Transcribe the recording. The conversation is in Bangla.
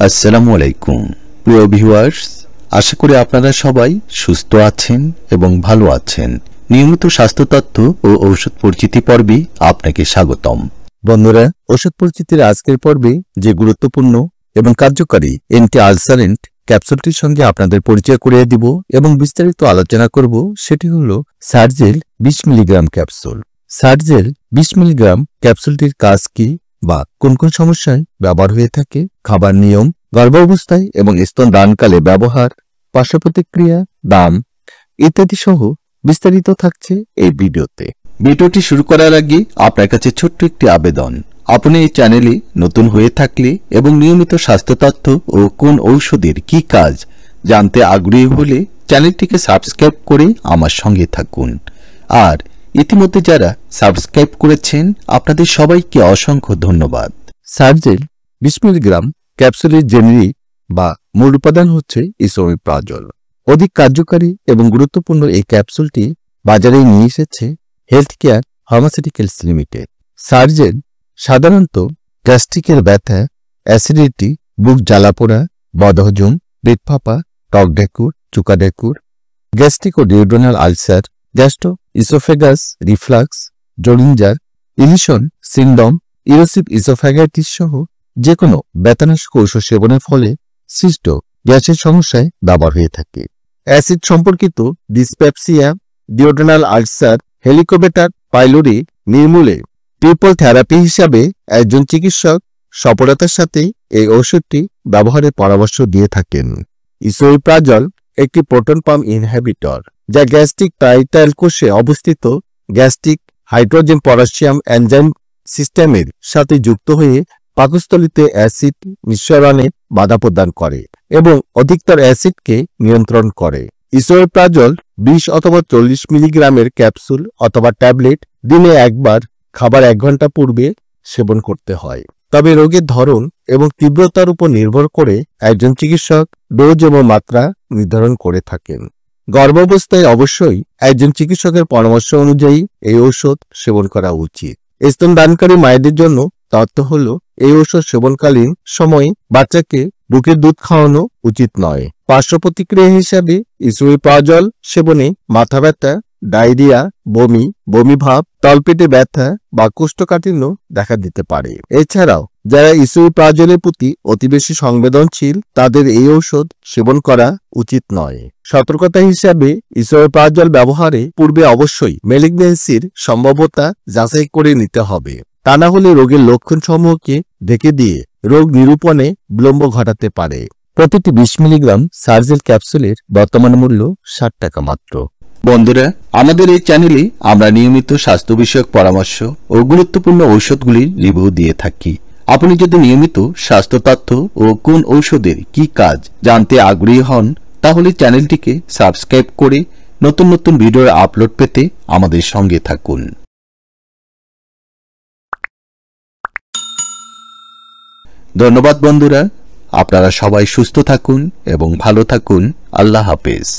আসসালামু আলাইকুম প্রিয় ভিউয়ার্স, আশা করি আপনারা সবাই সুস্থ আছেন এবং ভালো আছেন। নিয়মিত স্বাস্থ্য তথ্য ও ঔষধ পরিচিতি পর্বে আপনাকে স্বাগতম। বন্ধুরা, ওষুধ পরিচিতির আজকের পর্বে যে গুরুত্বপূর্ণ এবং কার্যকারী অ্যান্টি আলসারেন্ট ক্যাপসুলটির সঙ্গে আপনাদের পরিচয় করিয়ে দিব এবং বিস্তারিত আলোচনা করব, সেটি হলো Sergel 20 milligram capsule. Sergel 20 milligram ক্যাপসুলটির কাজ কি বা কোন কোন সমস্যায় ব্যবহার হয়ে থাকে, খাবার নিয়ম, গর্ভাবস্থায় এবং স্তনদানকালে ব্যবহার, পার্শ্ব প্রতিক্রিয়া, দাম ইত্যাদি সহ বিস্তারিত থাকছে এই ভিডিওতে। ভিডিওটি শুরু করার আগে আপনার কাছে ছোট্ট একটি আবেদন। আপনি এই চ্যানেলে নতুন হয়ে থাকলে এবং নিয়মিত স্বাস্থ্য তথ্য ও কোন ঔষধের কি কাজ জানতে আগ্রহী হলে চ্যানেলটিকে সাবস্ক্রাইব করে আমার সঙ্গে থাকুন। আর ইতিমধ্যে যারা সাবস্ক্রাইব করেছেন আপনাদের সবাইকে অসংখ্য ধন্যবাদ। সার্জেল 20 মিলিগ্রাম ক্যাপসুলের জেনেরিক বা মূল উপাদান হচ্ছে ইসোমেপ্রাজল। অধিক কার্যকারী এবং গুরুত্বপূর্ণ এই ক্যাপসুলটি বাজারে নিয়ে এসেছে health care pharmaceuticals limited. Sergel সাধারণত গ্যাস্ট্রিকের ব্যথা, অ্যাসিডিটি, বুক জ্বালাপোড়া, বদহজম, পেট ফাঁপা, টক ডেকুর, চুকা ডেকুর, গ্যাস্ট্রিক ও duodenal ulcer, gastro oesophagus reflux, Zollinger Ellison syndrome, erosive oesophagitis সহ যে কোনো ব্যথানাশক ঔষধ সেবনের ফলে সৃষ্ট গ্যাসের সমস্যায় ব্যবহার হয়ে থাকে। অ্যাসিড সম্পর্কিত dyspepsia, duodenal ulcer, Helicobacter pylori নির্মূলে পিপল থেরাপি হিসাবে একজন চিকিৎসক সফলতার সাথে এই ঔষধটি ব্যবহারের পরামর্শ দিয়ে থাকেন। ইসোমেপ্রাজল একটি প্রোটন পাম্প ইনহিবিটর, যা গ্যাস্ট্রিক টাইটাল কোষে অবস্থিত গ্যাস্ট্রিক হাইড্রোজেন পটাশিয়াম এনজাইম সিস্টেমের সাথে যুক্ত হয়ে পাকস্থলীতে অ্যাসিড নিঃসরণে বাধা প্রদান করে এবং অধিকতর অ্যাসিডকে নিয়ন্ত্রণ করে। ইসোমেপ্রাজল 20 অথবা 40 মিলিগ্রামের ক্যাপসুল অথবা ট্যাবলেট দিনে একবার খাবার 1 ঘন্টা পূর্বে সেবন করতে হয়। তবে রোগের ধরন এবং তীব্রতার উপর নির্ভর করে একজন চিকিৎসক ডোজ এবং মাত্রা নির্ধারণ করে থাকেন। গর্ভাবস্থায় অবশ্যই একজন চিকিৎসকের পরামর্শ অনুযায়ী এই ঔষধ সেবন করা উচিত। স্তনদানকারী মায়েদের জন্য তথ্য হল, এই ঔষধ সেবনকালীন সময়ে বাচ্চাকে বুকের দুধ খাওয়ানো উচিত নয়। পার্শ্ব প্রতিক্রিয়া হিসাবে ইসোমেপ্রাজল সেবনে মাথা ব্যথা, ডায়রিয়া, বমি, বমিভাব, তলপেটে ব্যথা বা কোষ্ঠকাঠিন্য দেখা দিতে পারে। এছাড়াও যারা ইসোমেপ্রাজলের প্রতি অতি বেশি সংবেদনশীল তাদের এই ঔষধ সেবন করা উচিত নয়। সতর্কতা হিসাবে ইসোমেপ্রাজল ব্যবহারে পূর্বে অবশ্যই ম্যালিগন্যান্সির সম্ভাব্যতা যাচাই করে নিতে হবে, তা না হলে রোগের লক্ষণ সমূহকে ঢেকে দিয়ে রোগ নিরূপণে বিলম্ব ঘটাতে পারে। প্রতিটি 20 মিলিগ্রাম সার্জেল ক্যাপসুলের বর্তমান মূল্য 60 টাকা মাত্র। বন্ধুরা, আমাদের এই চ্যানেলে আমরা নিয়মিত স্বাস্থ্য বিষয়ক পরামর্শ ও গুরুত্বপূর্ণ ঔষধগুলির রিভিউ দিয়ে থাকি। আপনি যদি নিয়মিত স্বাস্থ্য তথ্য ও কোন ঔষধের কি কাজ জানতে আগ্রহী হন তাহলে চ্যানেলটিকে সাবস্ক্রাইব করে নতুন নতুন ভিডিওর আপলোড পেতে আমাদের সঙ্গে থাকুন। ধন্যবাদ বন্ধুরা, আপনারা সবাই সুস্থ থাকুন এবং ভালো থাকুন। আল্লাহ হাফেজ।